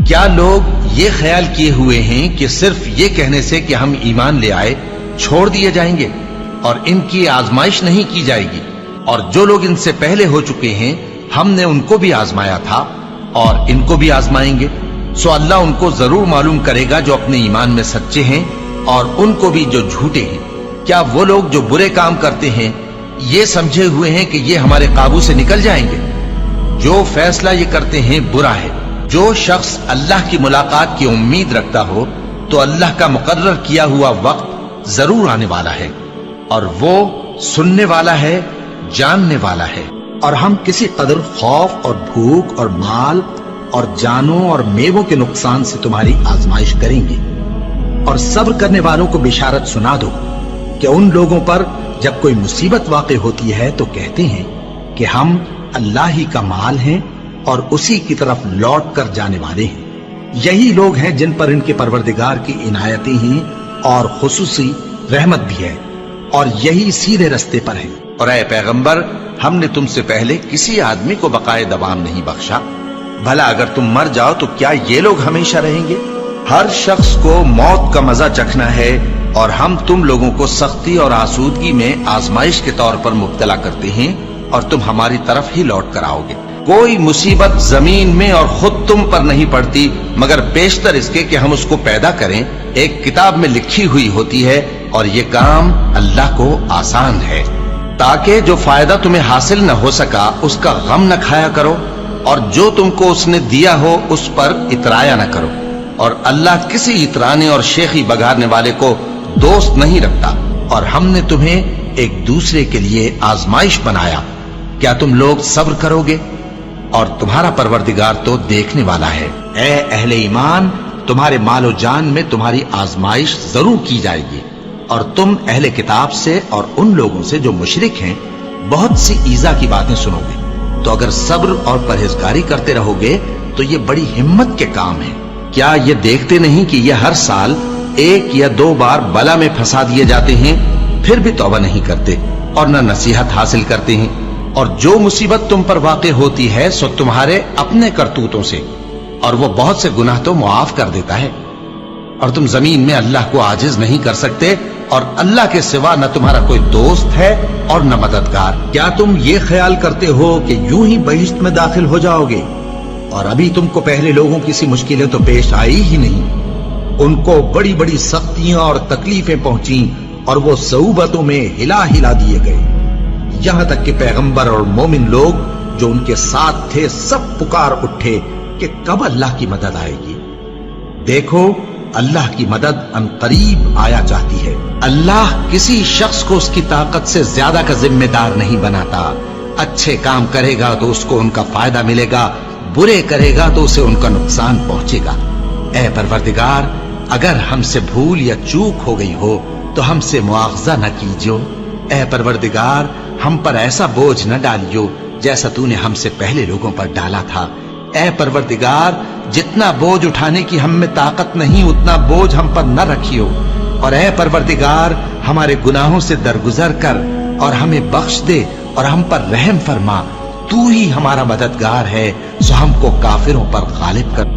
کیا لوگ یہ خیال کیے ہوئے ہیں کہ صرف یہ کہنے سے کہ ہم ایمان لے آئے چھوڑ دیے جائیں گے اور ان کی آزمائش نہیں کی جائے گی؟ اور جو لوگ ان سے پہلے ہو چکے ہیں ہم نے ان کو بھی آزمایا تھا اور ان کو بھی آزمائیں گے، سو اللہ ان کو ضرور معلوم کرے گا جو اپنے ایمان میں سچے ہیں اور ان کو بھی جو جھوٹے ہیں۔ کیا وہ لوگ جو برے کام کرتے ہیں یہ سمجھے ہوئے ہیں کہ یہ ہمارے قابو سے نکل جائیں گے؟ جو فیصلہ یہ کرتے ہیں برا ہے۔ جو شخص اللہ کی ملاقات کی امید رکھتا ہو تو اللہ کا مقرر کیا ہوا وقت ضرور آنے والا ہے، اور وہ سننے والا ہے، جاننے والا ہے۔ اور ہم کسی قدر خوف اور بھوک اور مال اور جانوں اور میووں کے نقصان سے تمہاری آزمائش کریں گے، اور صبر کرنے والوں کو بشارت سنا دو کہ ان لوگوں پر جب کوئی مصیبت واقع ہوتی ہے تو کہتے ہیں کہ ہم اللہ ہی کا مال ہیں اور اسی کی طرف لوٹ کر جانے والے ہیں۔ یہی لوگ ہیں جن پر ان کے پروردگار کی عنایتیں ہیں اور خصوصی رحمت بھی ہے، اور یہی سیدھے رستے پر ہیں۔ اور اے پیغمبر، ہم نے تم سے پہلے کسی آدمی کو بقائے دوام نہیں بخشا، بھلا اگر تم مر جاؤ تو کیا یہ لوگ ہمیشہ رہیں گے؟ ہر شخص کو موت کا مزہ چکھنا ہے، اور ہم تم لوگوں کو سختی اور آسودگی میں آزمائش کے طور پر مبتلا کرتے ہیں، اور تم ہماری طرف ہی لوٹ کر آؤ گے۔ کوئی مصیبت زمین میں اور خود تم پر نہیں پڑتی مگر پیشتر اس کے کہ ہم اس کو پیدا کریں ایک کتاب میں لکھی ہوئی ہوتی ہے، اور یہ کام اللہ کو آسان ہے، تاکہ جو فائدہ تمہیں حاصل نہ ہو سکا اس کا غم نہ کھایا کرو، اور جو تم کو اس نے دیا ہو اس پر اترایا نہ کرو۔ اور اللہ کسی اترانے اور شیخی بگارنے والے کو دوست نہیں رکھتا، اور ہم نے تمہیں ایک دوسرے کے لیے آزمائش بنایا، کیا تم لوگ صبر کرو گے؟ اور تمہارا پروردگار تو دیکھنے والا ہے۔ اے اہل ایمان، تمہارے مال و جان میں تمہاری آزمائش ضرور کی جائے گی، اور تم اہل کتاب سے اور ان لوگوں سے جو مشرک ہیں بہت سی ایذا کی باتیں سنو گے، تو اگر صبر اور پرہیزگاری کرتے رہو گے تو یہ بڑی ہمت کے کام ہے۔ کیا یہ دیکھتے نہیں کہ یہ ہر سال 1 یا 2 بار بلا میں پھنسا دیے جاتے ہیں، پھر بھی توبہ نہیں کرتے اور نہ نصیحت حاصل کرتے ہیں؟ اور جو مصیبت تم پر واقع ہوتی ہے سو تمہارے اپنے کرتوتوں سے، اور وہ بہت سے گناہ تو معاف کر دیتا ہے۔ اور تم زمین میں اللہ کو عاجز نہیں کر سکتے، اور اللہ کے سوا نہ تمہارا کوئی دوست ہے اور نہ مددگار۔ کیا تم یہ خیال کرتے ہو کہ یوں ہی بہشت میں داخل ہو جاؤ گے؟ اور ابھی تم کو پہلے لوگوں کی سی مشکلیں تو پیش آئی ہی نہیں، ان کو بڑی بڑی سختیاں اور تکلیفیں پہنچیں، اور وہ صعوبتوں میں ہلا ہلا دیے گئے، یہاں تک کہ پیغمبر اور مومن لوگ جو ان کے ساتھ تھے سب پکار اٹھے کہ کب اللہ کی مدد آئے گی۔ دیکھو، اللہ کی مدد ان قریب آیا چاہتی ہے۔ اللہ کسی شخص کو اس کی طاقت سے زیادہ کا ذمہ دار نہیں بناتا۔ اچھے کام کرے گا تو اس کو ان کا فائدہ ملے گا، برے کرے گا تو اسے ان کا نقصان پہنچے گا۔ اے پروردگار، اگر ہم سے بھول یا چوک ہو گئی ہو تو ہم سے مواخذہ نہ کیجو۔ اے پروردگار، ہم پر ایسا بوجھ نہ ڈالیو جیسا تو نے ہم سے پہلے لوگوں پر ڈالا تھا۔ اے پروردگار، جتنا بوجھ اٹھانے کی ہم میں طاقت نہیں اتنا بوجھ ہم پر نہ رکھیو، اور اے پروردگار، ہمارے گناہوں سے درگزر کر اور ہمیں بخش دے اور ہم پر رحم فرما۔ تو ہی ہمارا مددگار ہے، سو ہم کو کافروں پر غالب کر۔